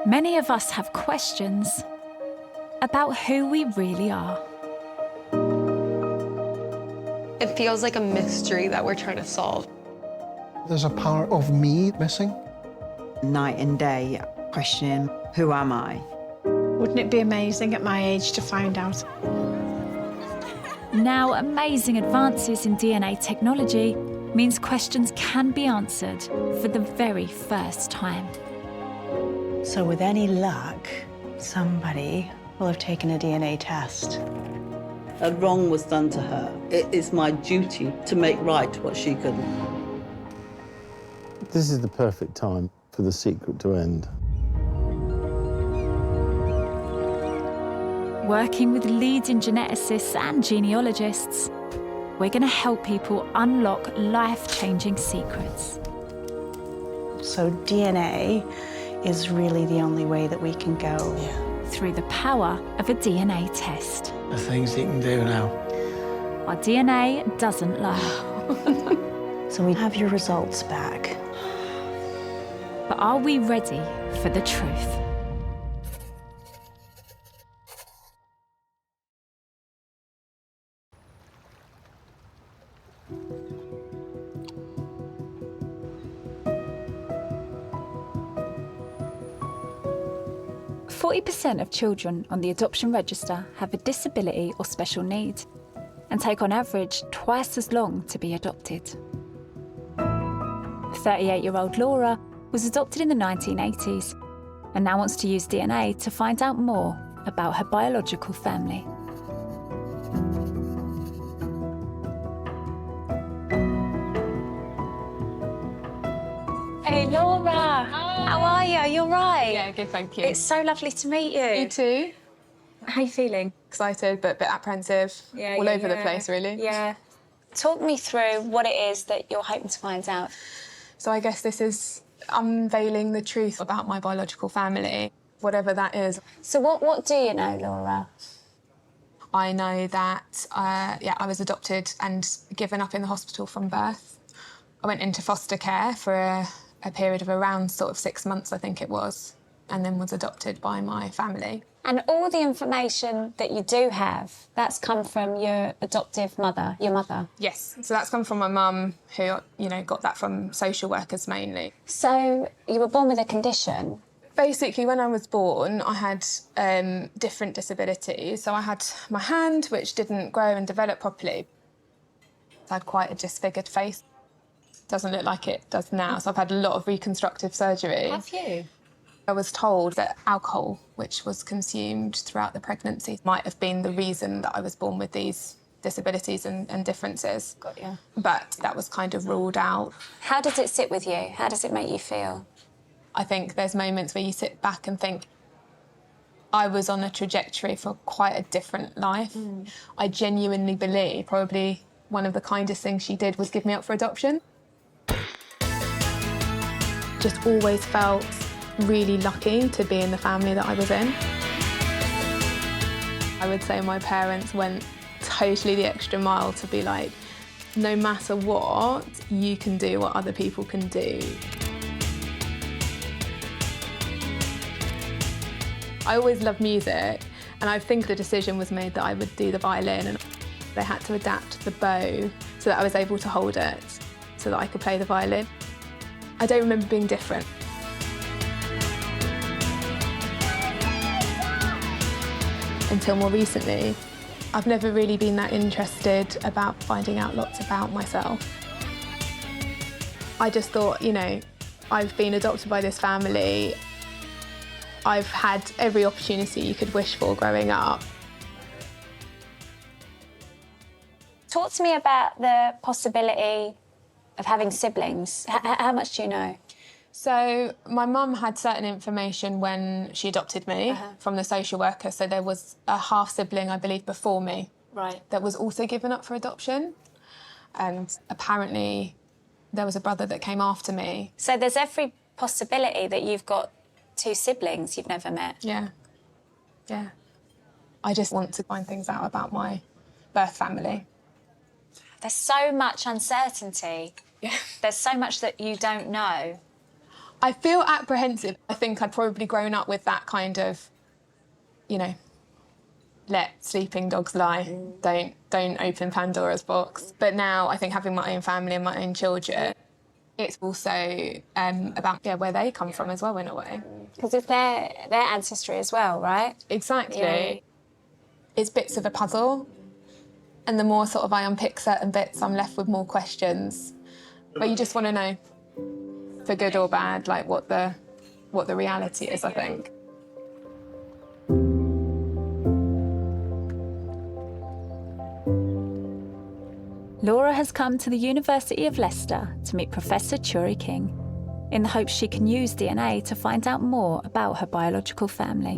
Many of us have questions about who we really are. It feels like a mystery that we're trying to solve. There's a part of me missing. Night and day, questioning, who am I? Wouldn't it be amazing at my age to find out? Now, amazing advances in DNA technology means questions can be answered for the very first time. So with any luck, somebody will have taken a DNA test. A wrong was done to her. It is my duty to make right what she couldn't. This is the perfect time for the secret to end. Working with leading geneticists and genealogists, we're going to help people unlock life-changing secrets. So DNA is really the only way that we can go. Through the power of a DNA test. The things you can do now. Our DNA doesn't lie. So we have your results back. But are we ready for the truth? % of children on the adoption register have a disability or special need and take on average twice as long to be adopted. 38-year-old Laura was adopted in the 1980s and now wants to use DNA to find out more about her biological family. Hey Laura! How are you? You're right. Yeah, good, thank you. It's so lovely to meet you. You too. How are you feeling? Excited, but a bit apprehensive. All over the place, really. Yeah. Talk me through what it is that you're hoping to find out. So I guess this is unveiling the truth about my biological family, whatever that is. So what do you know, Laura? I know that, I was adopted and given up in the hospital from birth. I went into foster care for a period of around sort of 6 months, I think it was, and then was adopted by my family. And all the information that you do have, that's come from your adoptive mother, your mother? Yes, so that's come from my mum, who, got that from social workers mainly. So you were born with a condition? Basically, when I was born, I had different disabilities. So I had my hand, which didn't grow and develop properly. I had quite a disfigured face. Doesn't look like it does now, so I've had a lot of reconstructive surgery. Have you? I was told that alcohol, which was consumed throughout the pregnancy, might have been the reason that I was born with these disabilities and differences. Got you. But that was kind of ruled out. How does it sit with you? How does it make you feel? I think there's moments where you sit back and think, I was on a trajectory for quite a different life. I genuinely believe probably one of the kindest things she did was give me up for adoption. Just always felt really lucky to be in the family that I was in. I would say my parents went totally the extra mile to be like, no matter what, you can do what other people can do. I always loved music, and I think the decision was made that I would do the violin, and they had to adapt the bow so that I was able to hold it so that I could play the violin. I don't remember being different. Until more recently, I've never really been that interested about finding out lots about myself. I just thought, I've been adopted by this family. I've had every opportunity you could wish for growing up. Talk to me about the possibility of having siblings. How much do you know? So my mum had certain information when she adopted me from the social worker. So there was a half-sibling, I believe, before me. Right. That was also given up for adoption. And apparently there was a brother that came after me. So there's every possibility that you've got 2 siblings you've never met. Yeah. I just want to find things out about my birth family. There's so much uncertainty. Yeah. There's so much that you don't know. I feel apprehensive. I think I'd probably grown up with that kind of, you know, let sleeping dogs lie. Don't open Pandora's box. But now I think having my own family and my own children, it's also about where they come from as well in a way. Because it's their ancestry as well, right? Exactly. Yeah. It's bits of a puzzle. And the more sort of I unpick certain bits, I'm left with more questions. But you just want to know, for good or bad, like what the reality is, I think. Laura has come to the University of Leicester to meet Professor Turi King in the hopes she can use DNA to find out more about her biological family.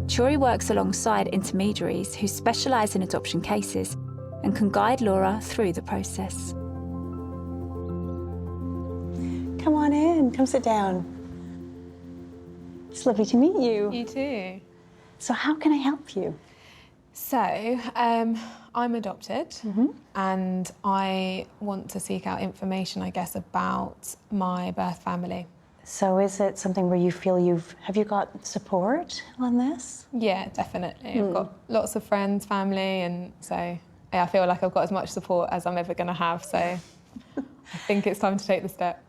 Turi works alongside intermediaries who specialise in adoption cases and can guide Laura through the process. Come on in, come sit down. It's lovely to meet you. You too. So how can I help you? So, I'm adopted and I want to seek out information, I guess, about my birth family. So is it something where you feel have you got support on this? Yeah, definitely. I've got lots of friends, family, and so yeah, I feel like I've got as much support as I'm ever going to have, so I think it's time to take the step.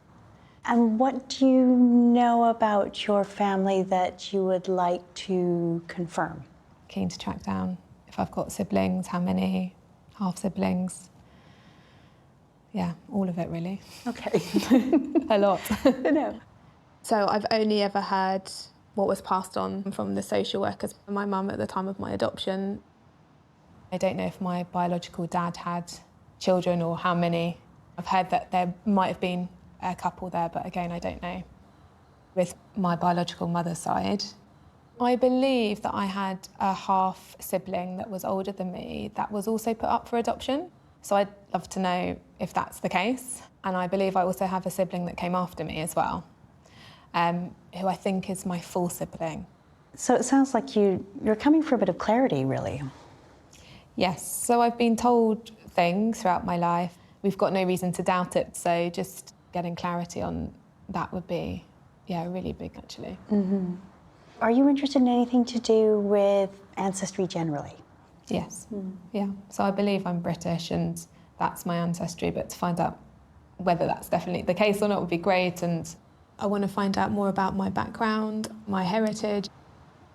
And what do you know about your family that you would like to confirm? Keen to track down if I've got siblings, how many, half-siblings. Yeah, all of it, really. Okay. A lot. No. So I've only ever heard what was passed on from the social workers. My mum at the time of my adoption. I don't know if my biological dad had children or how many. I've heard that there might have been a couple there, but again, I don't know. With my biological mother's side, I believe that I had a half sibling that was older than me that was also put up for adoption. So I'd love to know if that's the case. And I believe I also have a sibling that came after me as well, who I think is my full sibling. So it sounds like you're coming for a bit of clarity, really. Yes, so I've been told things throughout my life. We've got no reason to doubt it, so just getting clarity on that would be, yeah, really big, actually. Mm-hmm. Are you interested in anything to do with ancestry generally? Yes, yeah. So I believe I'm British and that's my ancestry, but to find out whether that's definitely the case or not would be great. And I want to find out more about my background, my heritage.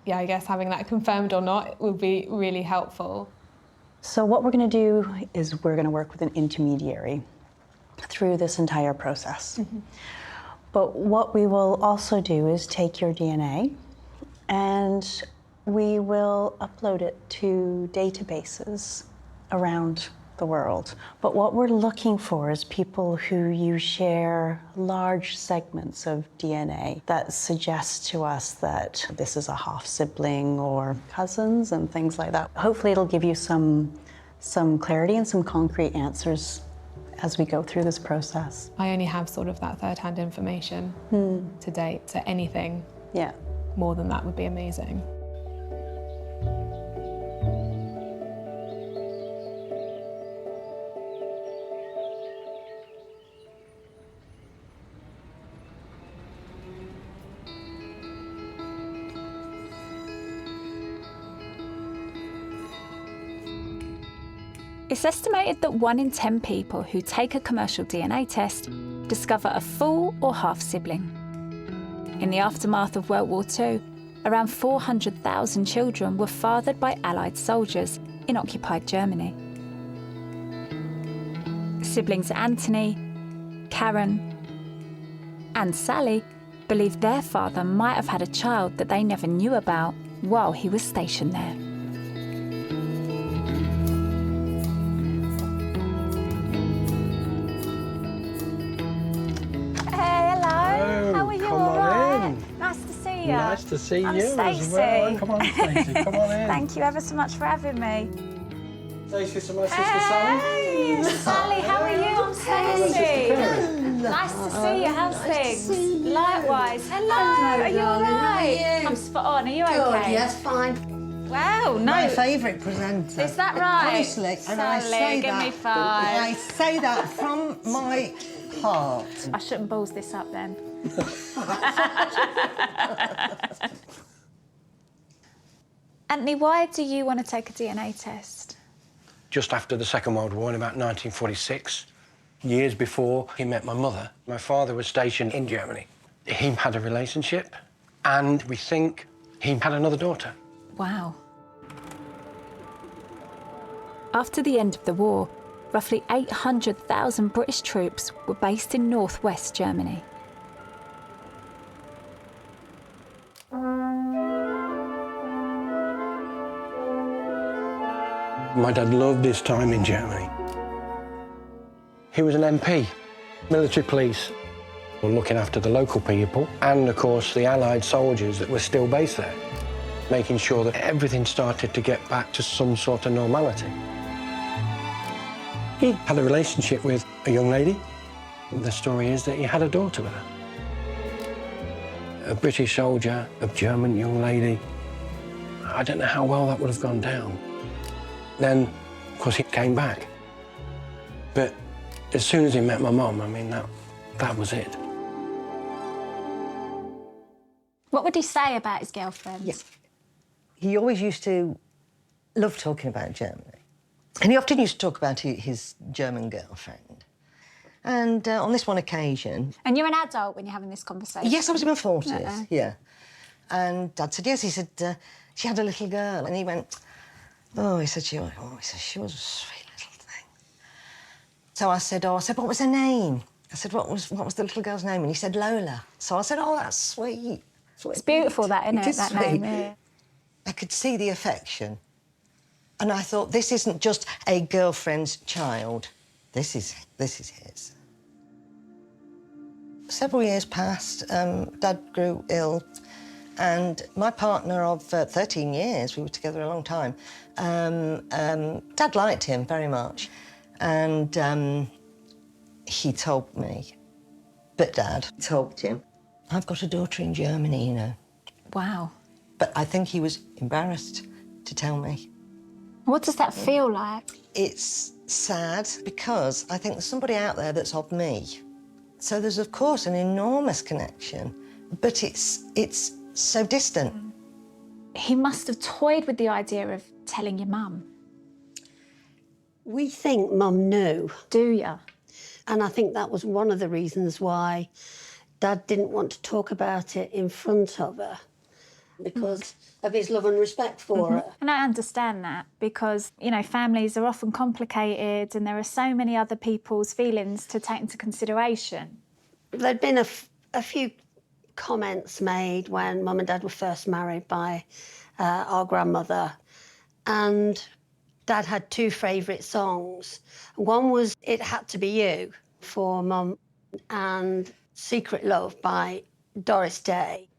Yeah, I guess having that confirmed or not would be really helpful. So what we're going to do is we're going to work with an intermediary through this entire process. But what we will also do is take your DNA and we will upload it to databases around the world. But what we're looking for is people who you share large segments of DNA that suggest to us that this is a half-sibling or cousins and things like that. Hopefully it'll give you some clarity and some concrete answers as we go through this process. I only have sort of that third-hand information to date, so anything more than that would be amazing. It's estimated that 1 in 10 people who take a commercial DNA test discover a full or half sibling. In the aftermath of World War II, around 400,000 children were fathered by Allied soldiers in occupied Germany. Siblings Anthony, Karen, and Sally believe their father might have had a child that they never knew about while he was stationed there. Nice to see you as Stacey. well. Come on, Stacey, come on in. Thank you ever so much for having me. Stacey, so my sister Sally. Hey, Sally, how are you? I'm Stacey. Nice to see you. How's things? Likewise. Hello. Are you all right? I'm spot on. Are you okay? Yes, fine. Wow, no. My favourite presenter. Is that right? Honestly, and I Sally, say give that. me 5. I say that from my heart. I shouldn't balls this up then. Anthony, why do you want to take a DNA test? Just after the Second World War, in about 1946, years before he met my mother, my father was stationed in Germany. He had a relationship, and we think he had another daughter. Wow. After the end of the war, roughly 800,000 British troops were based in northwest Germany. My dad loved his time in Germany. He was an MP, military police, were looking after the local people and, of course, the Allied soldiers that were still based there, making sure that everything started to get back to some sort of normality. He had a relationship with a young lady. The story is that he had a daughter with her. A British soldier, a German young lady. I don't know how well that would have gone down. Then, of course, he came back. But as soon as he met my mum, I mean, that was it. What would he say about his girlfriends? Yeah. He always used to love talking about Germany. And he often used to talk about his German girlfriend. And on this one occasion... And you're an adult when you're having this conversation? Yes, I was in my 40s, yeah. And Dad said, yes, he said, she had a little girl. And he went, oh, he said, she was a sweet little thing. So I said, what was her name? I said, what was the little girl's name? And he said, Lola. So I said, oh, that's sweet. It's beautiful, that, isn't it, that name? Yeah. I could see the affection. And I thought, this isn't just a girlfriend's child. This is his. Several years passed. Dad grew ill. And my partner of 13 years, we were together a long time, Dad liked him very much. And he told me, but Dad told him, I've got a daughter in Germany, you know. Wow. But I think he was embarrassed to tell me. What does that feel like? It's sad because I think there's somebody out there that's of me. So there's, of course, an enormous connection, but it's so distant. He must have toyed with the idea of telling your mum. We think Mum knew. Do ya? And I think that was one of the reasons why Dad didn't want to talk about it in front of her, because of his love and respect for her. And I understand that because, you know, families are often complicated and there are so many other people's feelings to take into consideration. There'd been a few comments made when Mum and Dad were first married by our grandmother, and Dad had two favourite songs. One was It Had to Be You for Mum and Secret Love by Doris Day.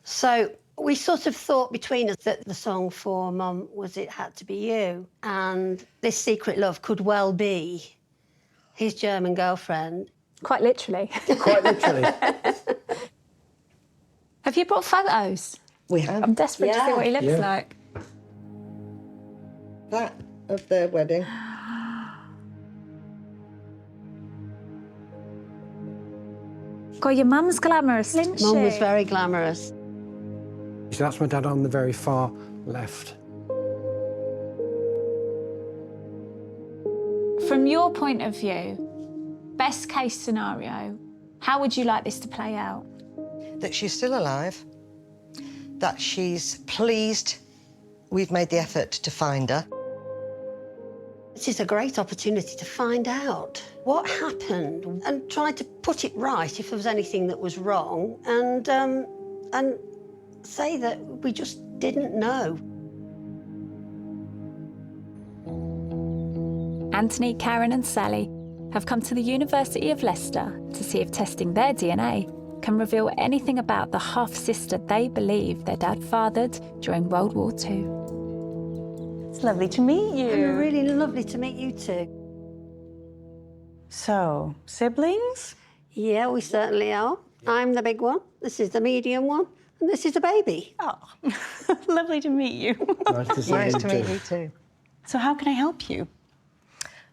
So we sort of thought between us that the song for Mum was It Had to Be You, and this Secret Love could well be his German girlfriend. Quite literally. Quite literally. Have you brought photos? We have. I'm desperate to see what he looks like. That of their wedding. God, your mum's glamorous, isn't she? Mum was very glamorous. So that's my dad on the very far left. From your point of view, best case scenario, how would you like this to play out? That she's still alive, that she's pleased we've made the effort to find her. This is a great opportunity to find out what happened and try to put it right if there was anything that was wrong, and say that we just didn't know. Anthony, Karen and Sally have come to the University of Leicester to see if testing their DNA can reveal anything about the half-sister they believe their dad fathered during World War II. It's lovely to meet you. And really lovely to meet you too. So, siblings? Yeah, we certainly are. I'm the big one, this is the medium one, and this is a baby. Oh, lovely to meet you. Nice to see Nice you to meet you too. So how can I help you?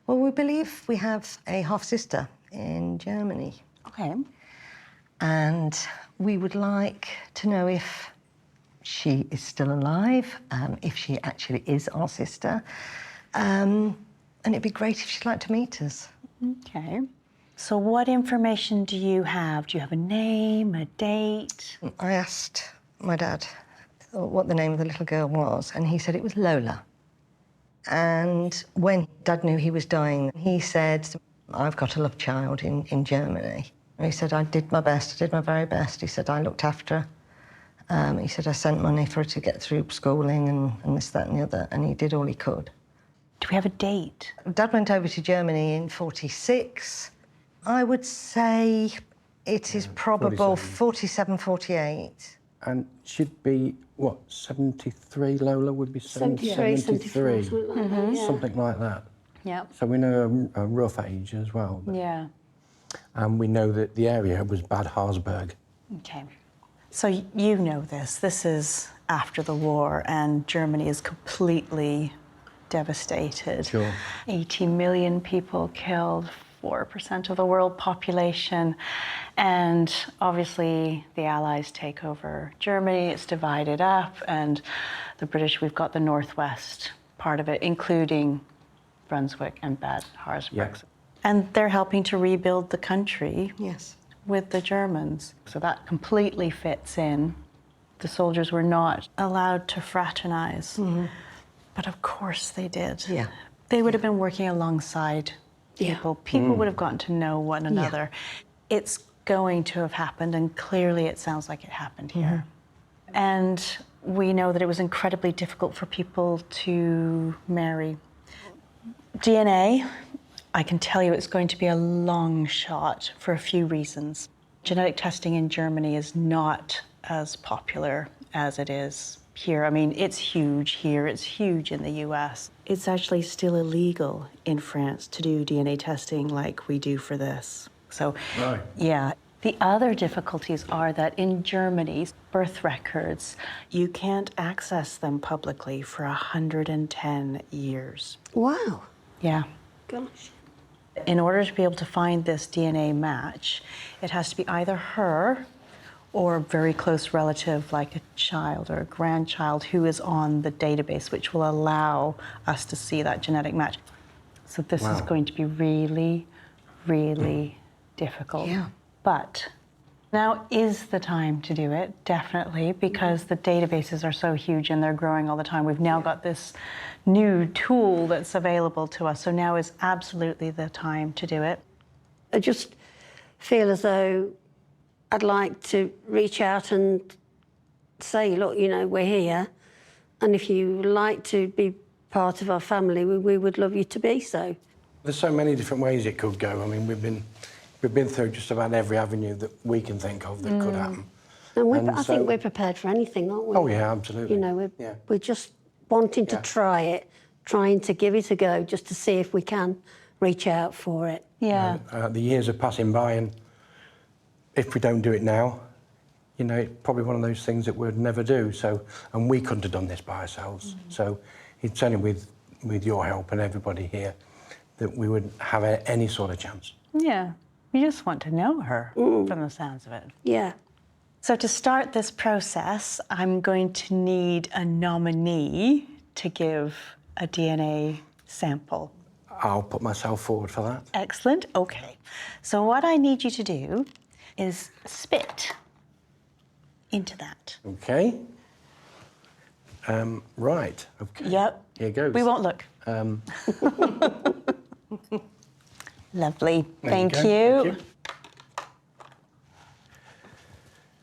Well, we believe we have a half-sister in Germany. Okay. And we would like to know if she is still alive, if she actually is our sister. And it'd be great if she'd like to meet us. Okay. So what information do you have? Do you have a name, a date? I asked my dad what the name of the little girl was, and he said it was Lola. And when Dad knew he was dying, he said, I've got a love child in Germany. And he said, I did my best, I did my very best. He said, I looked after her. He said, I sent money for her to get through schooling and this, that and the other, and he did all he could. Do we have a date? Dad went over to Germany in '46. I would say it is probable 47, 48. And she'd be, what, 73, Lola would be 73, 73. Something like that, yeah. Something like that. Yep. So we know a rough age as well. Yeah. And we know that the area was Bad Harzburg. Okay. So you know this. This is after the war, and Germany is completely devastated. Sure. 80 million people killed, 4% of the world population. And obviously the Allies take over Germany, it's divided up, and the British, we've got the northwest part of it, including Brunswick and Bad Harzburg. Yeah. And they're helping to rebuild the country. Yes. With the Germans. So that completely fits in. The soldiers were not allowed to fraternize, but of course they did. Yeah. They would have been working alongside people. People would have gotten to know one another. It's going to have happened, and clearly it sounds like it happened here. And we know that it was incredibly difficult for people to marry. DNA, I can tell you it's going to be a long shot for a few reasons. Genetic testing in Germany is not as popular as it is here. I mean, it's huge here, it's huge in the US. It's actually still illegal in France to do DNA testing like we do for this. So, yeah. The other difficulties are that in Germany, birth records, you can't access them publicly for 110 years. Wow. Yeah. Gosh. In order to be able to find this DNA match, it has to be either her or a very close relative like a child or a grandchild who is on the database, which will allow us to see that genetic match. So this is going to be really, really difficult. Yeah. But now is the time to do it, definitely, because the databases are so huge and they're growing all the time. We've now got this new tool that's available to us, so now is absolutely the time to do it. I just feel as though I'd like to reach out and say, look, you know, we're here, and if you like to be part of our family, we would love you to be so. There's so many different ways it could go. I mean, we've been through just about every avenue that we can think of that could happen. And I think we're prepared for anything, aren't we? Oh, yeah, absolutely. You know, we're just wanting to try it, trying to give it a go, just to see if we can reach out for it. Yeah. The years are passing by, and if we don't do it now, you know, it's probably one of those things that we'd never do. So, and we couldn't have done this by ourselves. So it's only with your help and everybody here that we would have any sort of chance. Yeah. You just want to know her from the sounds of it. Yeah. So to start this process, I'm going to need a nominee to give a DNA sample. I'll put myself forward for that. Excellent. Okay. So what I need you to do is spit into that. Okay. Right. Okay. Yep. Here goes. We won't look. Lovely. Thank you.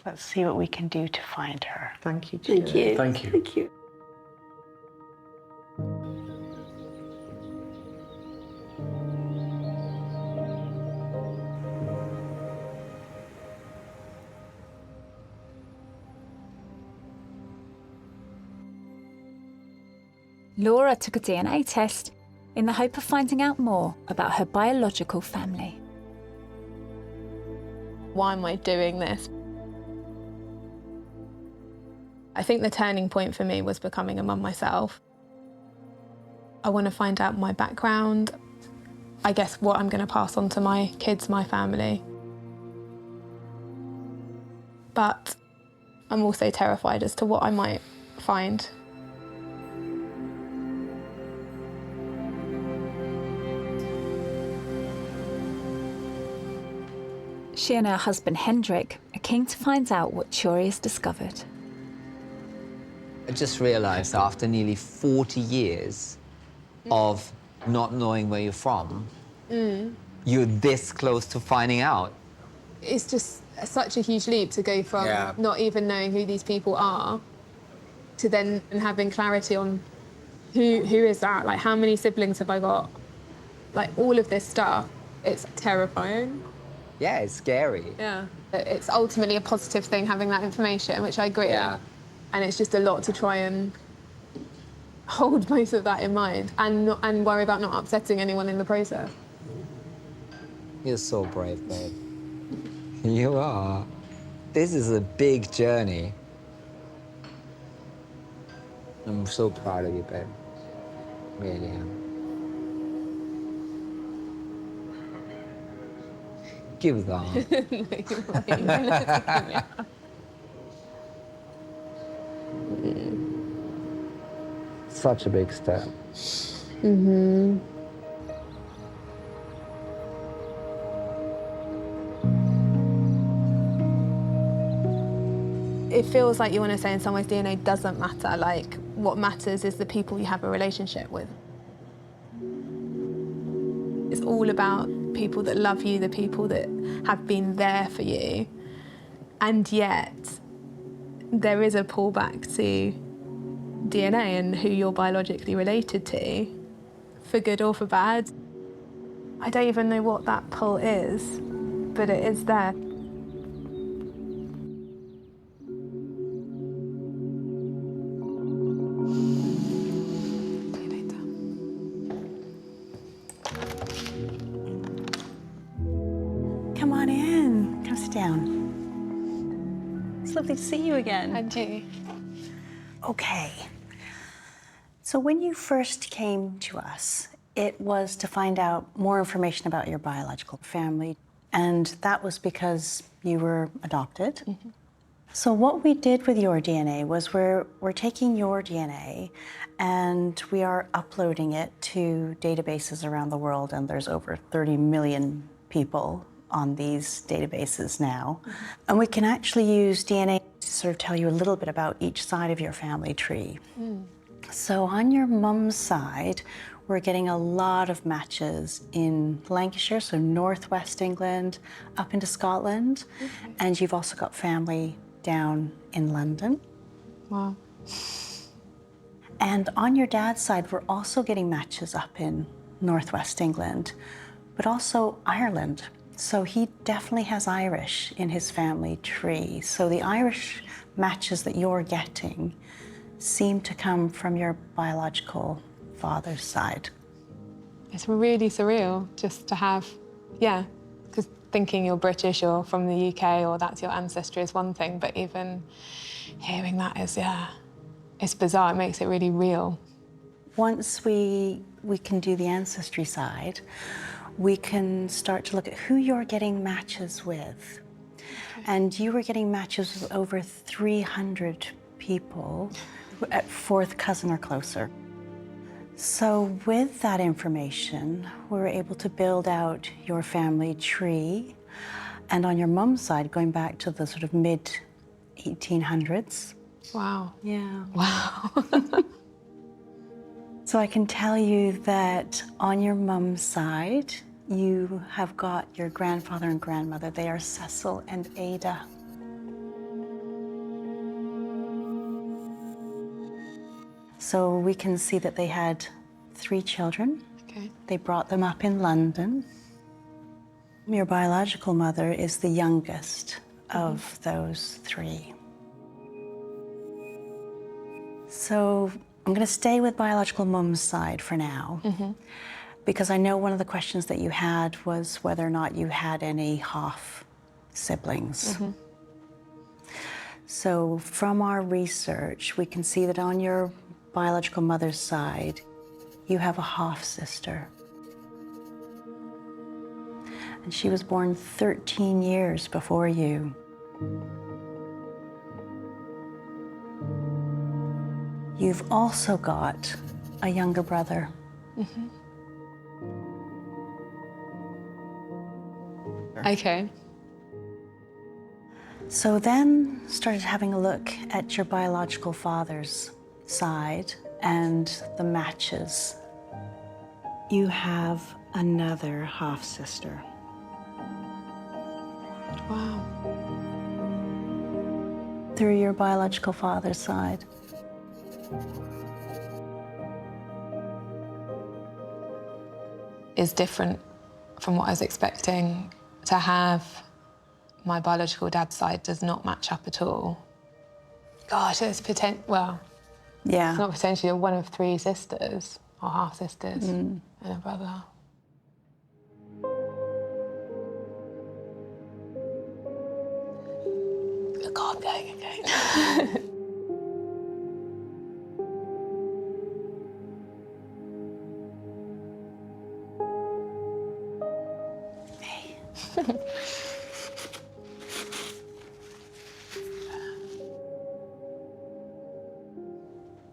Let's see what we can do to find her. Thank you. Thank you. Thank you. Thank you. Laura took a DNA test in the hope of finding out more about her biological family. Why am I doing this? I think the turning point for me was becoming a mum myself. I want to find out my background, I guess, what I'm going to pass on to my kids, my family. But I'm also terrified as to what I might find. She and her husband Hendrik are keen to find out what Turi has discovered. I just realised after nearly 40 years of not knowing where you're from, you're this close to finding out. It's just such a huge leap to go from not even knowing who these people are to then having clarity on who is that, like how many siblings have I got, like all of this stuff. It's terrifying. Yeah, it's scary. Yeah. It's ultimately a positive thing having that information, which I agree. Yeah. And it's just a lot to try and hold most of that in mind and worry about not upsetting anyone in the process. You're so brave, babe. You are. This is a big journey. I'm so proud of you, babe. Really am. Give that. Such a big step. Mm-hmm. It feels like you want to say in some ways DNA doesn't matter. Like, what matters is the people you have a relationship with. It's all about people that love you, the people that have been there for you. And yet, there is a pullback to DNA and who you're biologically related to, for good or for bad. I don't even know what that pull is, but it is there. Come on in. Come sit down. It's lovely to see you again. And you. Okay. So when you first came to us, it was to find out more information about your biological family, and that was because you were adopted. Mm-hmm. So what we did with your DNA was we're taking your DNA and we are uploading it to databases around the world, and there's over 30 million people on these databases now. Mm-hmm. And we can actually use DNA to sort of tell you a little bit about each side of your family tree. Mm. So on your mum's side, we're getting a lot of matches in Lancashire, so northwest England, up into Scotland. Okay. And you've also got family down in London. Wow. And on your dad's side, we're also getting matches up in northwest England, but also Ireland. So he definitely has Irish in his family tree. So the Irish matches that you're getting seem to come from your biological father's side. It's really surreal just to have, yeah, because thinking you're British or from the UK or that's your ancestry is one thing, but even hearing that is, yeah, it's bizarre. It makes it really real. Once we can do the ancestry side, we can start to look at who you're getting matches with. Okay. And you were getting matches with over 300 people at fourth cousin or closer. So with that information, we were able to build out your family tree. And on your mum's side, going back to the sort of mid-1800s. Wow. Yeah. Wow. So I can tell you that on your mum's side, you have got your grandfather and grandmother. They are Cecil and Ada. So we can see that they had 3 children. Okay. They brought them up in London. Your biological mother is the youngest of those 3. So I'm going to stay with biological mum's side for now, because I know one of the questions that you had was whether or not you had any half siblings. So from our research, we can see that on your biological mother's side, you have a half sister. and she was born 13 years before you. You've also got a younger brother. Mm-hmm. Okay. So then started having a look at your biological father's side and the matches. You have another half-sister. Wow. Through your biological father's side. Is different from what I was expecting to have. My biological dad's side does not match up at all. Gosh, there's well, yeah, it's not potentially one of 3 sisters or half sisters and a brother. God, I'm going again.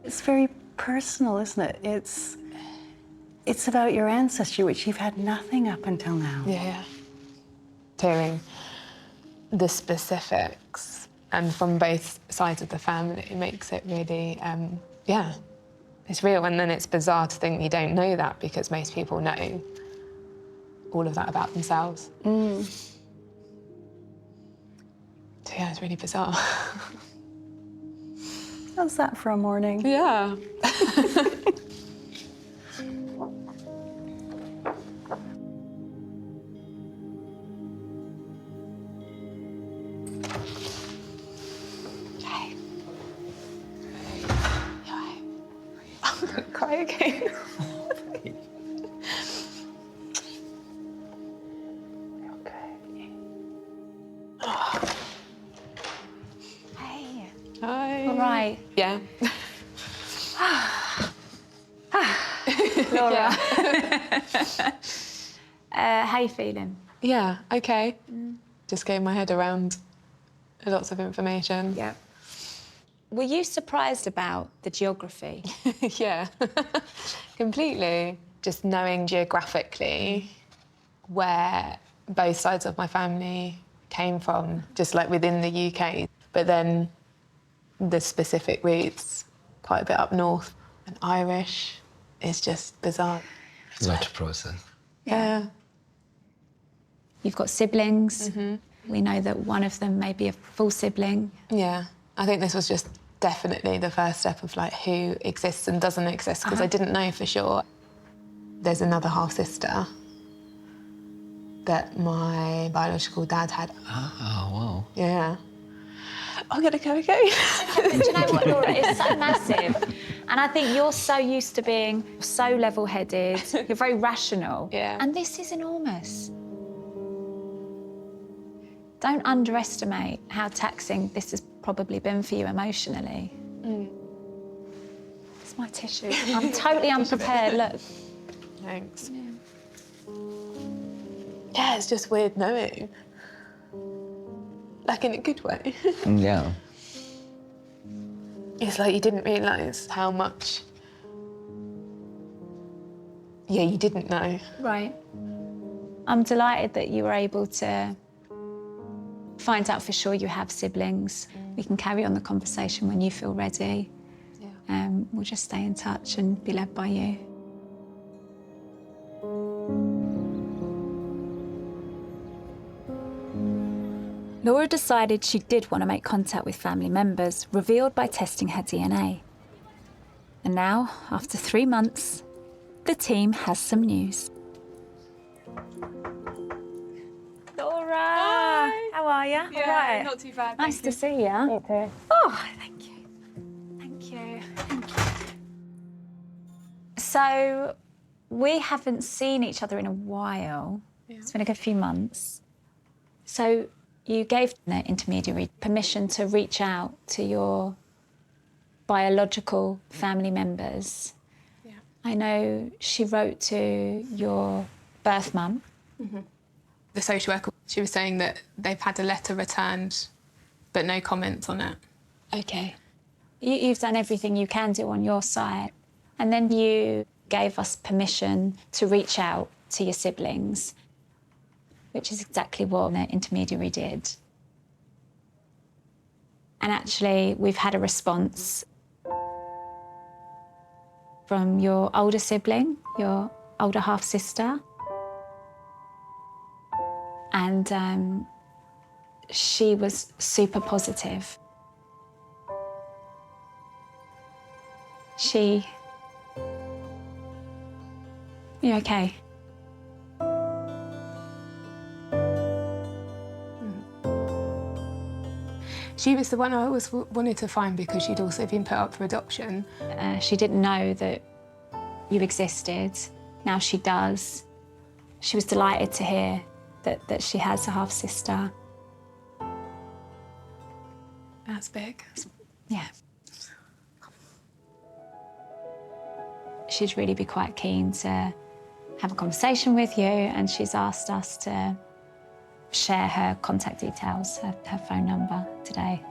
It's very personal, isn't it? It's about your ancestry, which you've had nothing up until now. Yeah. Hearing the specifics and from both sides of the family makes it really, yeah, it's real. And then it's bizarre to think you don't know that because most people know all of that about themselves. So yeah, it's really bizarre. How's that for a morning? Yeah. I'm gonna cry again. Hey. Hi. All right. Yeah. Laura. How you feeling? Yeah, okay. Just getting my head around lots of information. Yeah. Were you surprised about the geography? Yeah, completely. Just knowing geographically where both sides of my family came from, just like within the UK. But then the specific roots, quite a bit up north, and Irish is just bizarre. It's a lot to process. Yeah. You've got siblings. We know that one of them may be a full sibling. Yeah, I think this was just definitely the first step of like who exists and doesn't exist, because I didn't know for sure. There's another half-sister that my biological dad had. Oh, wow. Yeah. I'm gonna go again. Do you know what, Laura? It's so massive. And I think you're so used to being so level-headed. You're very rational. Yeah. And this is enormous. Don't underestimate how taxing this has probably been for you emotionally. It's my tissue. I'm totally unprepared, look. Thanks. Yeah, it's just weird knowing. Like in a good way. Yeah. It's like you didn't realise how much, yeah, you didn't know. Right. I'm delighted that you were able to find out for sure you have siblings. We can carry on the conversation when you feel ready. Yeah. We'll just stay in touch and be led by you. Laura decided she did want to make contact with family members, revealed by testing her DNA. And now, after 3 months, the team has some news. Laura! Hi. How are you? Yeah, All right. not too bad. Nice to see you. You too. Oh, thank you. Thank you. Thank you. So, we haven't seen each other in a while. Yeah. It's been a good few months. So, you gave the intermediary permission to reach out to your biological family members. Yeah. I know she wrote to your birth mum. The social worker, she was saying that they've had a letter returned, but no comments on it. OK. You've done everything you can do on your side. And then you gave us permission to reach out to your siblings, which is exactly what the intermediary did. And actually, we've had a response from your older sibling, your older half-sister. And she was super positive. You okay? She was the one I always wanted to find because she'd also been put up for adoption. She didn't know that you existed. Now she does. She was delighted to hear that she has a half-sister. That's big. Yeah. She'd really be quite keen to have a conversation with you, and she's asked us to share her contact details, her phone number today.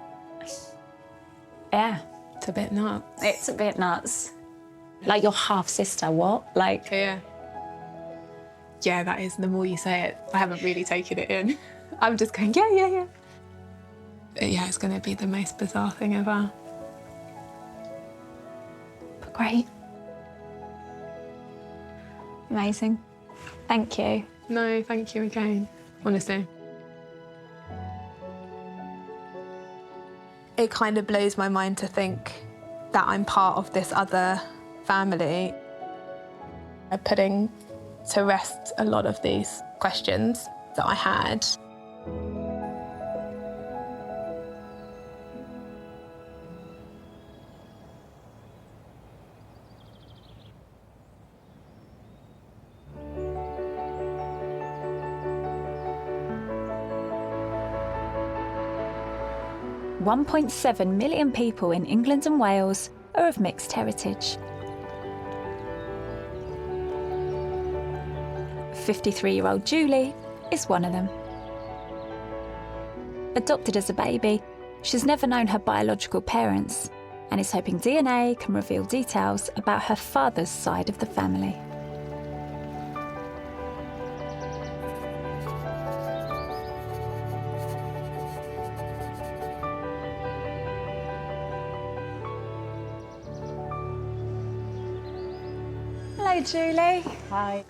Yeah. It's a bit nuts. It's a bit nuts. Like your half-sister, what? Like... Yeah. Yeah, that is. The more you say it, I haven't really taken it in. I'm just going, yeah. But yeah, it's going to be the most bizarre thing ever. But great. Amazing. Thank you. No, thank you again, honestly. It kind of blows my mind to think that I'm part of this other family. I'm putting to rest a lot of these questions that I had. .7 million people in England and Wales are of mixed heritage. 53-year-old Julie is one of them. Adopted as a baby, she's never known her biological parents and is hoping DNA can reveal details about her father's side of the family. Hello, Julie. Hi.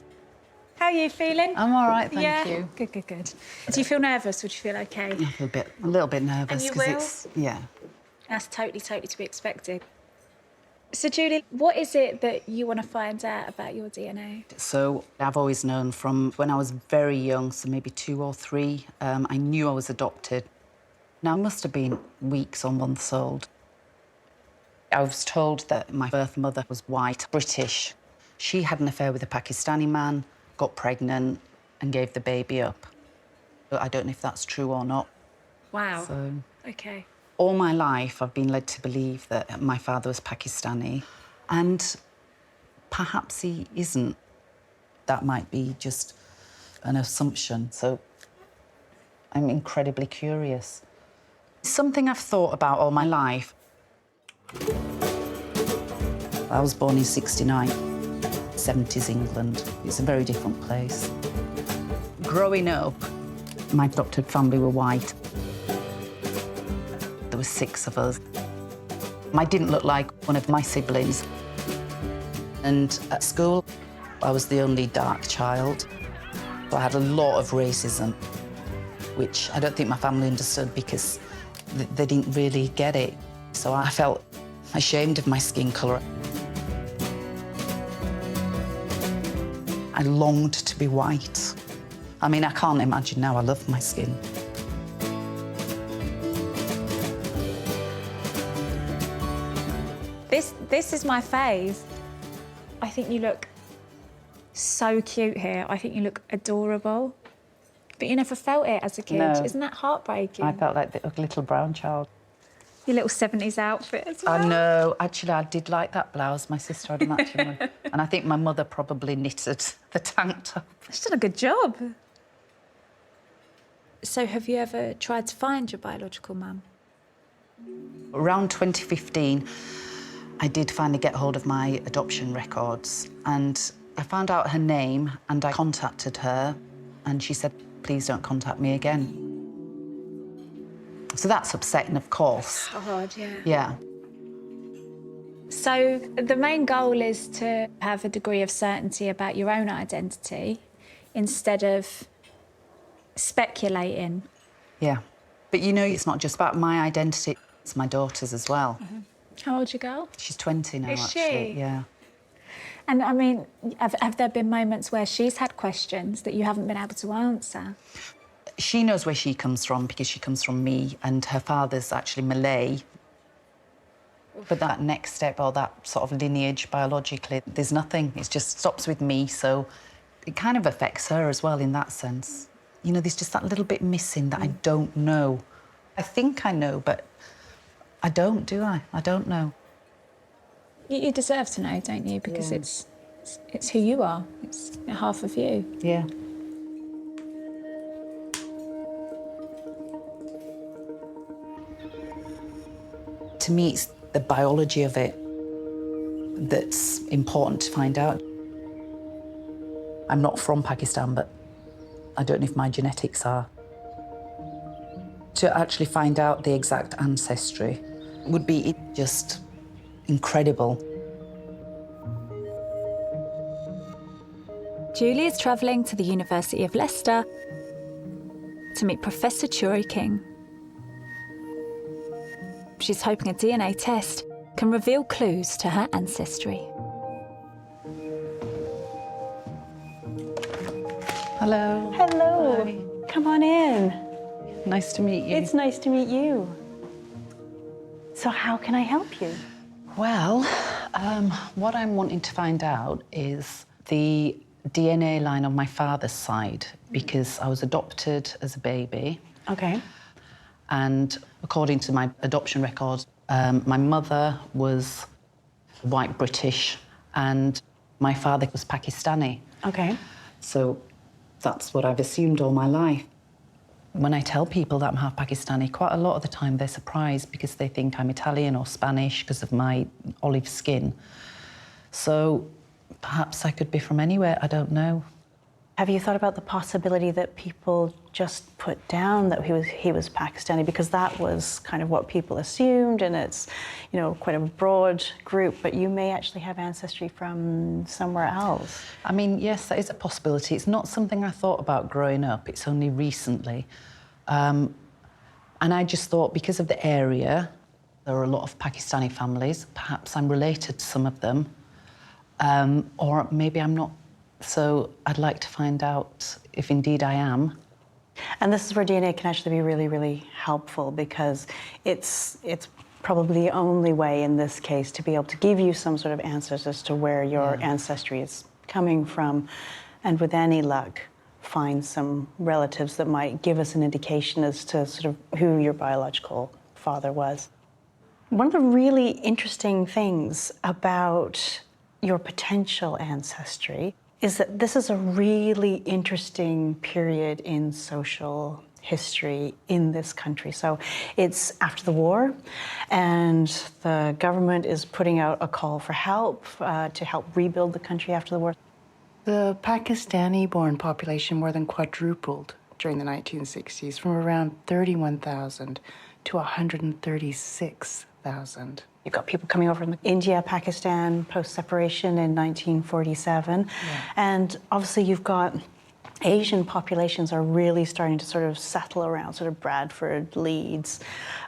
How are you feeling? I'm all right, thank you. Good. Do you feel nervous or do you feel okay? I feel a little bit nervous. And you 'cause will? it's, yeah. That's totally to be expected. So, Julie, what is it that you want to find out about your DNA? So I've always known from when I was very young, so maybe 2 or 3, I knew I was adopted. Now, I must have been weeks or months old. I was told that my birth mother was white, British. She had an affair with a Pakistani man, got pregnant and gave the baby up. But I don't know if that's true or not. Wow. So, OK. all my life, I've been led to believe that my father was Pakistani, and perhaps he isn't. That might be just an assumption. So I'm incredibly curious. Something I've thought about all my life. I was born in '69. 70s England. It's a very different place. Growing up, my adopted family were white. There were 6 of us. I didn't look like one of my siblings. And at school, I was the only dark child. I had a lot of racism, which I don't think my family understood because they didn't really get it. So I felt ashamed of my skin colour. I longed to be white. I mean, I can't imagine now. I love my skin. This is my phase. I think you look so cute here. I think you look adorable. But you never felt it as a kid. No. Isn't that heartbreaking? I felt like the little brown child. Your little 70s outfit as well. I know. Actually, I did like that blouse. My sister had a matching one. And I think my mother probably knitted the tank top. She's done a good job. So have you ever tried to find your biological mum? Around 2015, I did finally get hold of my adoption records, and I found out her name, and I contacted her, and she said, please don't contact me again. So that's upsetting, of course. That's hard, yeah. Yeah. So the main goal is to have a degree of certainty about your own identity instead of speculating. Yeah. But you know, it's not just about my identity, it's my daughter's as well. How old's your girl? She's 20 now, Is actually. she? Yeah. And I mean, have there been moments where she's had questions that you haven't been able to answer? She knows where she comes from because she comes from me, and her father's actually Malay. But that next step, or that sort of lineage biologically, there's nothing. It just stops with me, so it kind of affects her as well in that sense. You know, there's just that little bit missing that I don't know. I think I know, but I don't, do I? I don't know. You deserve to know, don't you? Because it's who you are. It's half of you. Yeah. To me, it's the biology of it that's important to find out. I'm not from Pakistan, but I don't know if my genetics are. To actually find out the exact ancestry would be just incredible. Julie is travelling to the University of Leicester to meet Professor Turi King. She's hoping a DNA test can reveal clues to her ancestry. Hello. Hello. Hi. Come on in. Nice to meet you. It's nice to meet you. So how can I help you? Well, what I'm wanting to find out is the DNA line on my father's side, because I was adopted as a baby. Okay. And according to my adoption records, my mother was white British and my father was Pakistani. Okay. So that's what I've assumed all my life. When I tell people that I'm half Pakistani, quite a lot of the time they're surprised because they think I'm Italian or Spanish because of my olive skin. So perhaps I could be from anywhere, I don't know. Have you thought about the possibility that people just put down that he was Pakistani, because that was kind of what people assumed, and it's, you know, quite a broad group, but you may actually have ancestry from somewhere else? I mean, yes, that is a possibility. It's not something I thought about growing up. It's only recently. And I just thought, because of the area, there are a lot of Pakistani families. Perhaps I'm related to some of them. Or maybe I'm not. So I'd like to find out if indeed I am. And this is where DNA can actually be really, really helpful, because it's probably the only way in this case to be able to give you some sort of answers as to where your ancestry is coming from, and with any luck, find some relatives that might give us an indication as to sort of who your biological father was. One of the really interesting things about your potential ancestry is that this is a really interesting period in social history in this country. So it's after the war, and the government is putting out a call for help to help rebuild the country after the war. The Pakistani-born population more than quadrupled during the 1960s, from around 31,000 to 136,000. You've got people coming over from India, Pakistan, post-separation in 1947. And obviously you've got Asian populations are really starting to sort of settle around sort of Bradford, Leeds,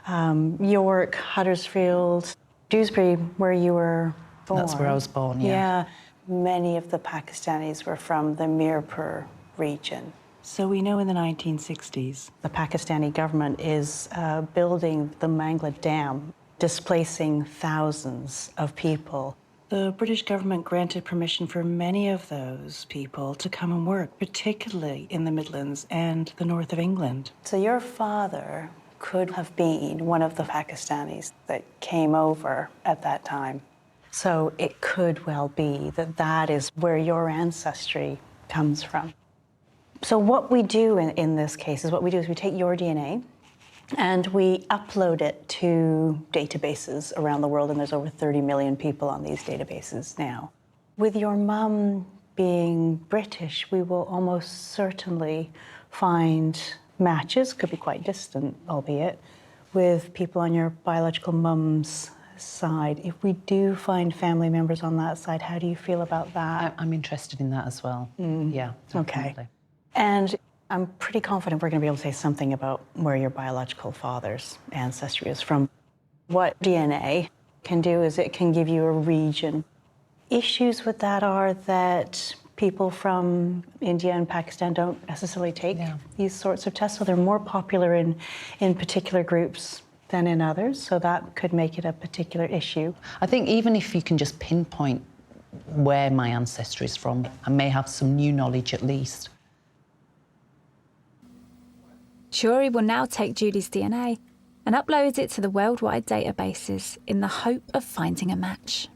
York, Huddersfield, Dewsbury, where you were born. That's where I was born, Yeah. Many of the Pakistanis were from the Mirpur region. So we know in the 1960s, the Pakistani government is building the Mangla Dam, displacing thousands of people. The British government granted permission for many of those people to come and work, particularly in the Midlands and the north of England. So your father could have been one of the Pakistanis that came over at that time. So it could well be that that is where your ancestry comes from. So what we do in this case is we take your DNA and we upload it to databases around the world, and there's over 30 million people on these databases now. With your mum being British, we will almost certainly find matches, could be quite distant, albeit, with people on your biological mum's side. If we do find family members on that side, how do you feel about that? I'm interested in that as well. Yeah, definitely. Okay. And I'm pretty confident we're going to be able to say something about where your biological father's ancestry is from. What DNA can do is it can give you a region. Issues with that are that people from India and Pakistan don't necessarily take these sorts of tests, so they're more popular in particular groups than in others, so that could make it a particular issue. I think even if you can just pinpoint where my ancestry is from, I may have some new knowledge at least. Turi will now take Judy's DNA and upload it to the worldwide databases in the hope of finding a match.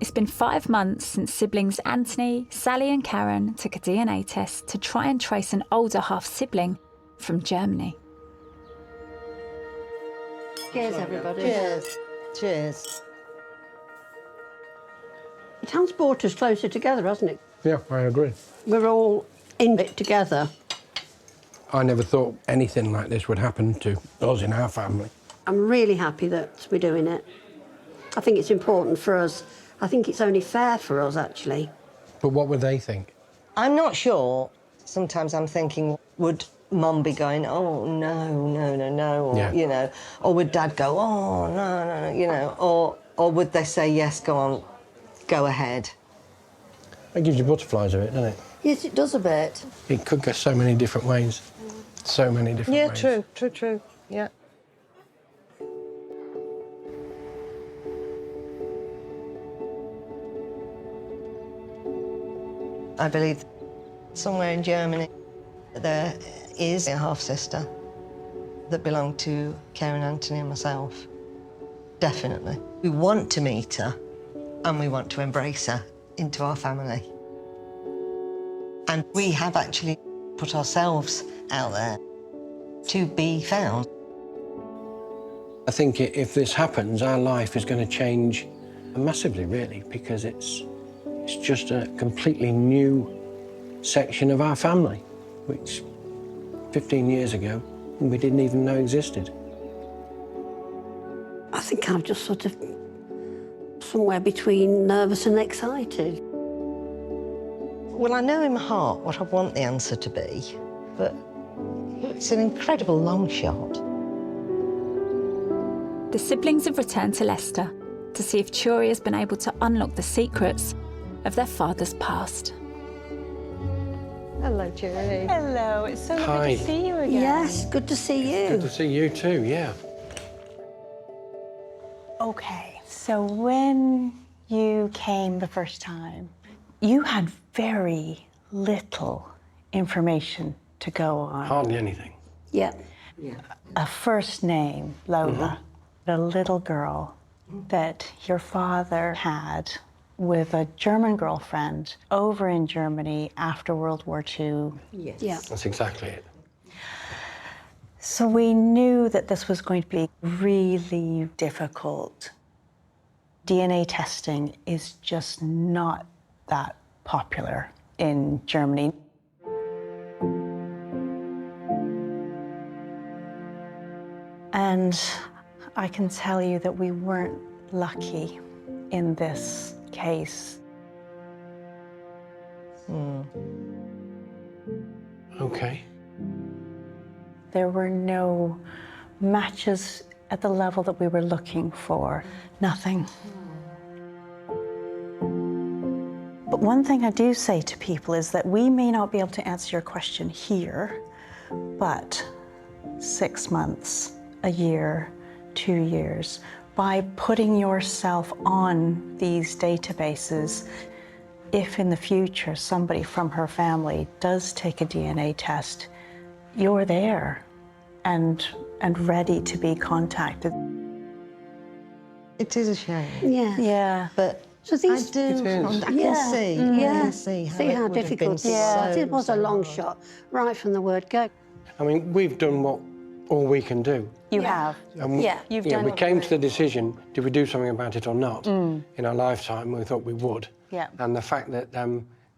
It's been 5 months since siblings Anthony, Sally and Karen took a DNA test to try and trace an older half-sibling from Germany. Cheers, everybody. Cheers. Cheers. It has brought us closer together, hasn't it? Yeah, I agree. We're all in it together. I never thought anything like this would happen to us in our family. I'm really happy that we're doing it. I think it's important for us. I think it's only fair for us, actually. But what would they think? I'm not sure. Sometimes I'm thinking, would Mum be going, oh, no, no, no, no, or, you know, or would Dad go, oh, no, no, no, you know, or would they say, yes, go on, go ahead? It gives you butterflies a bit, doesn't it? Yes, it does a bit. It could go so many different ways. So many different ways. Yeah, true, yeah. I believe somewhere in Germany there is a half-sister that belonged to Karen, Anthony and myself. Definitely. We want to meet her and we want to embrace her into our family. And we have actually put ourselves out there to be found. I think if this happens, our life is going to change massively, really, because it's just a completely new section of our family, which 15 years ago we didn't even know existed. I think I'm just sort of somewhere between nervous and excited. Well, I know in my heart what I want the answer to be, but it's an incredible long shot. The siblings have returned to Leicester to see if Turi has been able to unlock the secrets of their father's past. Hello, Turi. Hello, it's so Hi. good to see you again. Yes, good to see you. Good to see you too, yeah. Okay, so when you came the first time, you had very little information to go on. Hardly anything. Yeah. A first name, Lola, a little girl that your father had with a German girlfriend over in Germany after World War II. Yes. Yeah. That's exactly it. So we knew that this was going to be really difficult. DNA testing is just not that popular in Germany. And I can tell you that we weren't lucky in this case. Okay. There were no matches at the level that we were looking for. Nothing. But one thing I do say to people is that we may not be able to answer your question here, but 6 months, a year, 2 years, by putting yourself on these databases, if in the future somebody from her family does take a DNA test, you're there and ready to be contacted. It is a shame. Yeah. Yeah. But so these, I can see how it would have been difficult it was. so, It was a long hard. shot, right from the word go. I mean, we've done all we can do. You have. And You've done. we came to the decision, did we do something about it or not? In our lifetime, we thought we would. Yeah. And the fact that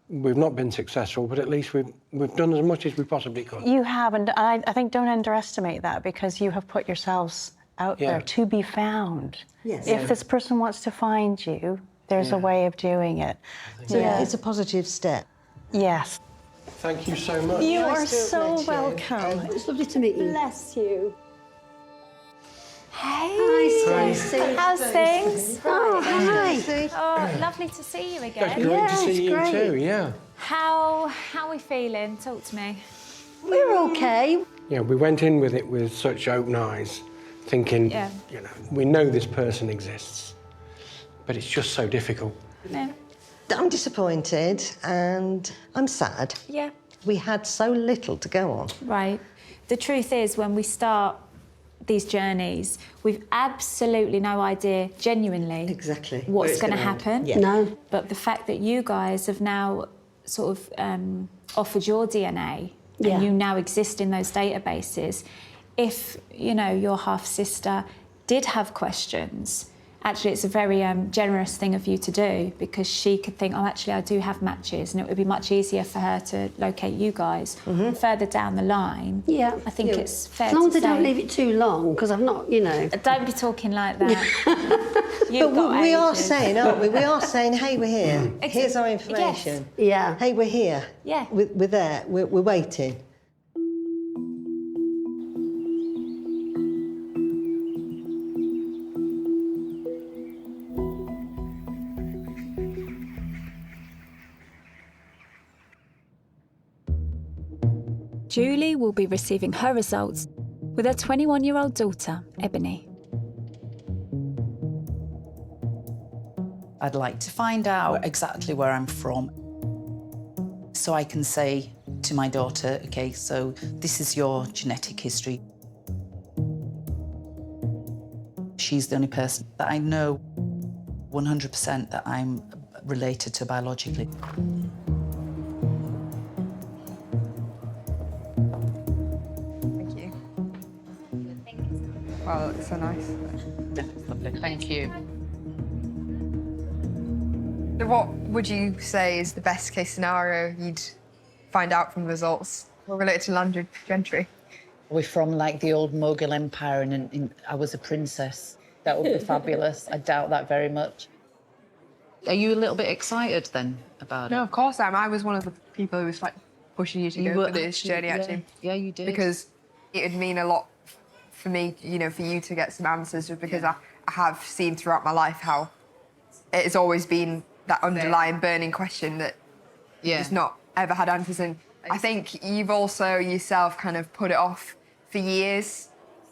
we've not been successful, but at least we've done as much as we possibly could. You have, and I think don't underestimate that, because you have put yourselves out there to be found. Yes. If this person wants to find you, there's a way of doing it. So it's a positive step. Yes. Thank you so much. You Nice are to so have met you. welcome. It's lovely to meet you. Bless you. Hey. Hi, Stacey. How's things? Oh, hi. Oh, lovely to see you It's again. great to see it's you great. too, yeah. How are we feeling? Talk to me. We're okay. Yeah, we went in with it with such open eyes, thinking, you know, we know this person exists, but it's just so difficult. Yeah. I'm disappointed and I'm sad. Yeah. We had so little to go on. Right. The truth is, when we start these journeys, we've absolutely no idea, genuinely, Exactly. what's going to happen. Yeah. No. But the fact that you guys have now sort of offered your DNA and you now exist in those databases, if, you know, your half-sister did have questions, actually it's a very generous thing of you to do, because she could think, oh, actually I do have matches, and it would be much easier for her to locate you guys further down the line. Yeah. I think it's fair As long to as they don't say. leave it too long, because I've not, you know. Don't be talking like that. But we are ages. saying, aren't we? We are saying, hey, we're here. Here's our information. Yeah. Hey, we're here. Yeah. We're there. We're waiting. Julie will be receiving her results with her 21-year-old daughter, Ebony. I'd like to find out exactly where I'm from, so I can say to my daughter, OK, so this is your genetic history. She's the only person that I know 100% that I'm related to biologically. Thank you. Wow, that looks so nice. That's lovely. Thank you. So what would you say is the best case scenario you'd find out from the results? We're related to landed gentry. We're from like the old Mughal Empire, and I was a princess. That would be fabulous. I doubt that very much. Are you a little bit excited then about it? No, of course I am. I was one of the people who was like pushing you to You go were for this journey, actually. Yeah, you did. Because it would mean a lot for me, you know, for you to get some answers, just because I have seen throughout my life how it's always been that underlying burning question that just not ever had answers. And I think you've also yourself kind of put it off for years.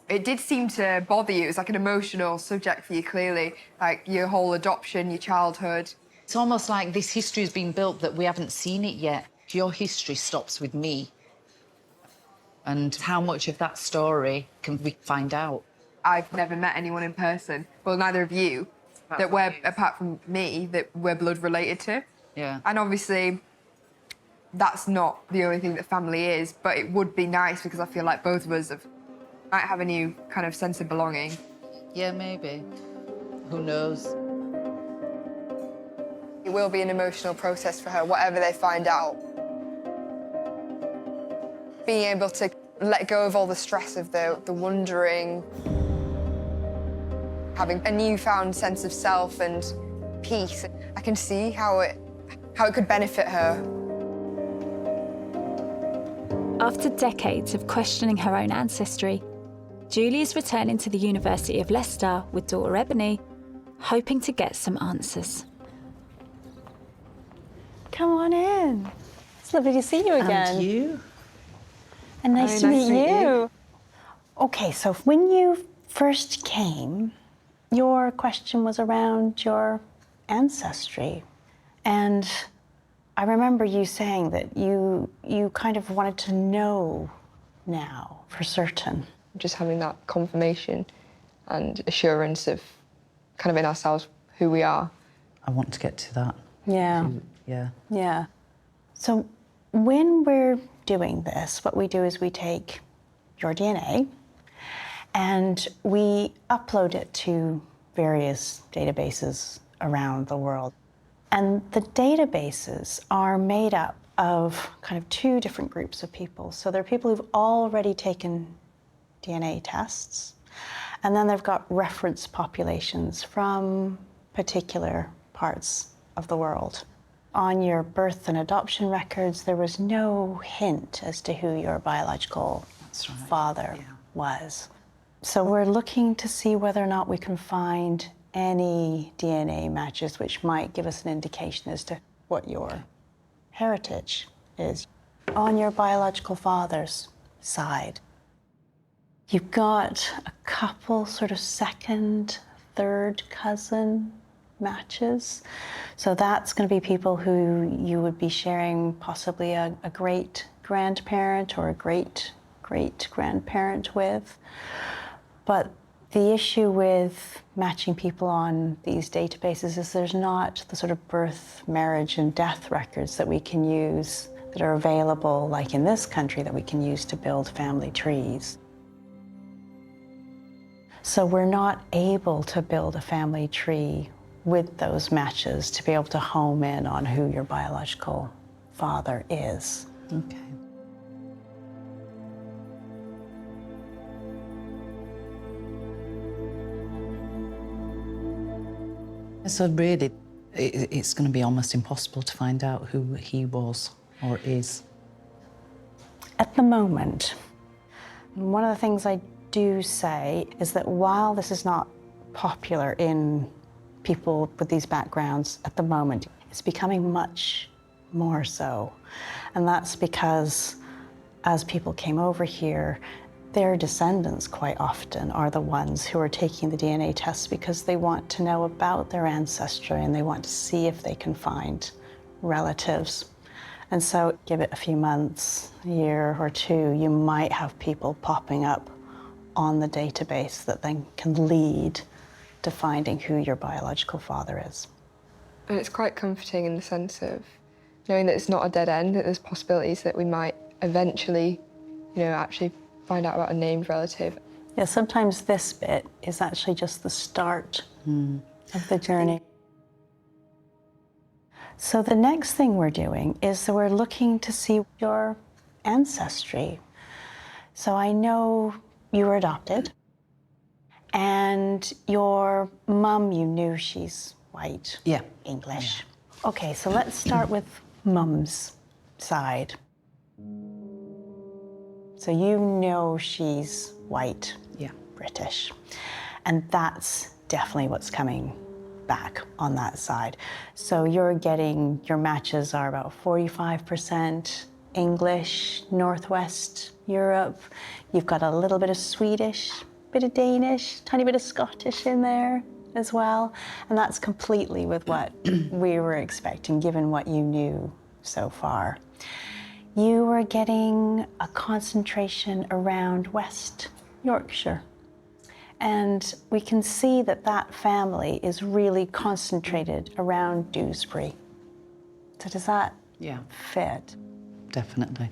It did seem to bother you. It was like an emotional subject for you, clearly, like your whole adoption, your childhood. It's almost like this history has been built that we haven't seen it yet. Your history stops with me. And how much of that story can we find out? I've never met anyone in person, well, neither of you, that we're, apart from me, that we're blood related to. Yeah. And obviously, that's not the only thing that family is, but it would be nice because I feel like both of us might have a new kind of sense of belonging. Yeah, maybe. Who knows? It will be an emotional process for her, whatever they find out. Being able to let go of all the stress of the wondering, having a newfound sense of self and peace. I can see how it could benefit her. After decades of questioning her own ancestry, Julie is returning to the University of Leicester with daughter Ebony, hoping to get some answers. Come on in. It's lovely to see you again. And you? And nice to meet you. Okay, so when you first came, your question was around your ancestry. And I remember you saying that you kind of wanted to know now for certain. Just having that confirmation and assurance of kind of in ourselves who we are. I want to get to that. Yeah. Yeah. Yeah. So when we're doing this, what we do is we take your DNA and we upload it to various databases around the world. And the databases are made up of kind of two different groups of people. So there are people who've already taken DNA tests, and then they've got reference populations from particular parts of the world. On your birth and adoption records, there was no hint as to who your biological father was. So we're looking to see whether or not we can find any DNA matches which might give us an indication as to what your heritage is. On your biological father's side, you've got a couple sort of second, third cousin matches. So that's going to be people who you would be sharing possibly a great-grandparent or a great-great-grandparent with. But the issue with matching people on these databases is there's not the sort of birth, marriage, and death records that we can use that are available, like in this country, that we can use to build family trees. So we're not able to build a family tree with those matches to be able to home in on who your biological father is. Okay. So really, it's going to be almost impossible to find out who he was or is. At the moment, one of the things I do say is that while this is not popular in people with these backgrounds at the moment, it's becoming much more so. And that's because as people came over here, their descendants quite often are the ones who are taking the DNA tests because they want to know about their ancestry and they want to see if they can find relatives. And so give it a few months, a year or two, you might have people popping up on the database that then can lead to finding who your biological father is. And it's quite comforting in the sense of knowing that it's not a dead end, that there's possibilities that we might eventually, actually find out about a named relative. Yeah, sometimes this bit is actually just the start of the journey. So the next thing we're doing is that we're looking to see your ancestry. So I know you were adopted, and your mum, you knew she's white, English. Yeah. Okay, so let's start with mum's side. So you know she's white, British, and that's definitely what's coming back on that side. So you're getting, your matches are about 45% English, Northwest Europe. You've got a little bit of Swedish, bit of Danish, tiny bit of Scottish in there as well. And that's completely with what we were expecting, given what you knew so far. You were getting a concentration around West Yorkshire. And we can see that that family is really concentrated around Dewsbury. So does that fit? Definitely.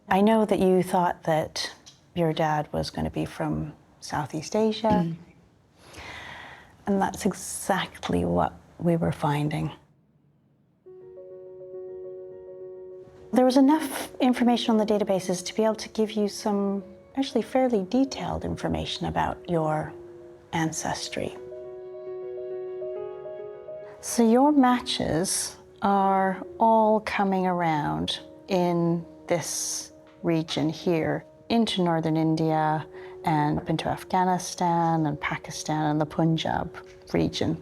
I know that you thought that your dad was going to be from Southeast Asia. And that's exactly what we were finding. There was enough information on the databases to be able to give you some actually fairly detailed information about your ancestry. So your matches are all coming around in this region here, into northern India and up into Afghanistan and Pakistan and the Punjab region.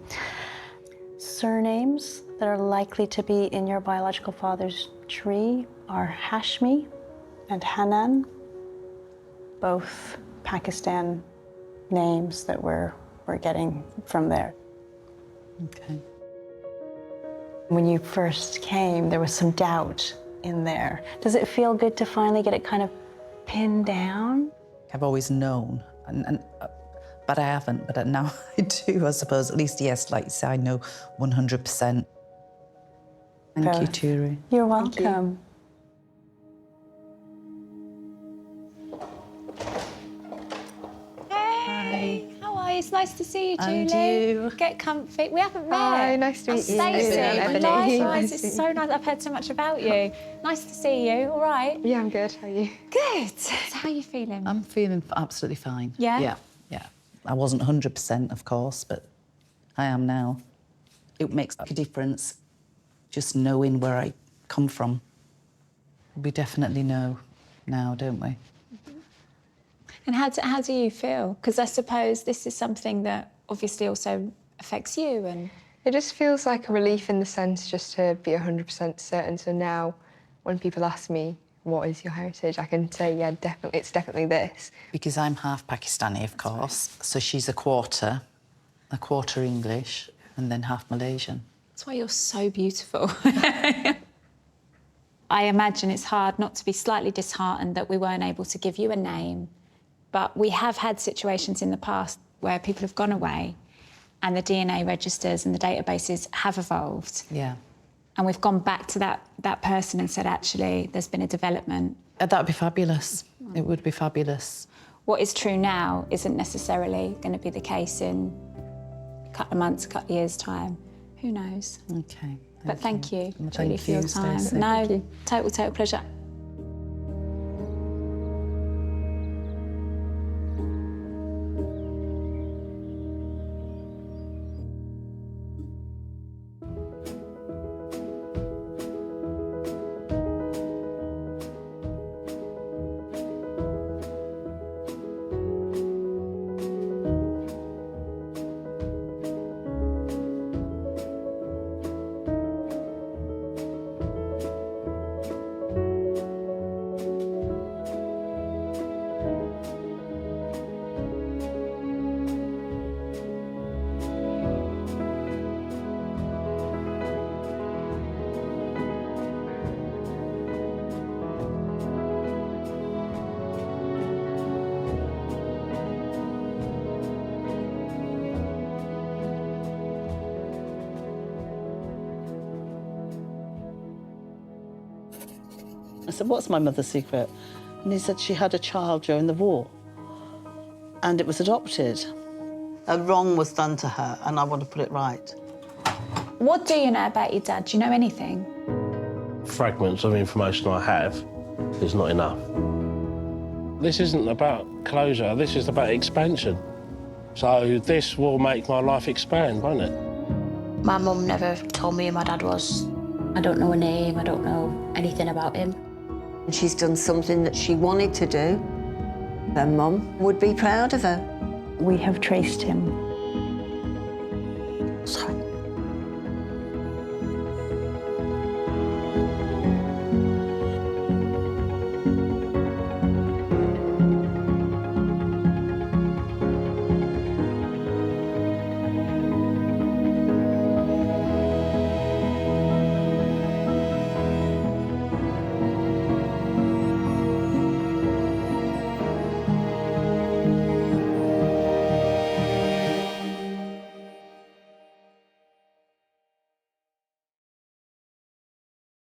Surnames that are likely to be in your biological father's tree are Hashmi and Hanan, both Pakistan names that we're getting from there. Okay. When you first came, there was some doubt in there. Does it feel good to finally get it kind of pinned down? I've always known, and But I haven't, but now I do, I suppose. At least, yes, like you say, I know 100%. Thank you, Turi. You're welcome. Hey, how are you? It's nice to see you, Julie. And you. Get comfy. We haven't met. Hi, nice to meet you. Stacey, Ebony. likewise. It's so nice. I've heard so much about you. Nice to see you. All right? Yeah, I'm good. How are you? Good. So how are you feeling? I'm feeling absolutely fine. Yeah? Yeah, yeah. I wasn't 100%, of course, but I am now. It makes a difference just knowing where I come from. We definitely know now, don't we? And how do you feel? Because I suppose this is something that obviously also affects you and... It just feels like a relief in the sense just to be 100% certain. So now when people ask me, what is your heritage? I can say, yeah, definitely, it's definitely this. Because I'm half Pakistani, of course, so she's a quarter English, and then half Malaysian. That's why you're so beautiful. I imagine it's hard not to be slightly disheartened that we weren't able to give you a name, but we have had situations in the past where people have gone away and the DNA registers and the databases have evolved. Yeah. And we've gone back to that person and said, actually, there's been a development. That'd be fabulous. It would be fabulous. What is true now isn't necessarily going to be the case in a couple of months, a couple of years' time. Who knows? OK. But thank you, Thank Julie, for your you, time. Stacey. No, total pleasure. I said, what's my mother's secret? And he said she had a child during the war and it was adopted. A wrong was done to her and I want to put it right. What do you know about your dad? Do you know anything? Fragments of information I have is not enough. This isn't about closure, this is about expansion. So this will make my life expand, won't it? My mum never told me who my dad was. I don't know her name, I don't know anything about him. She's done something that she wanted to do. Her mum would be proud of her. We have traced him. Sorry.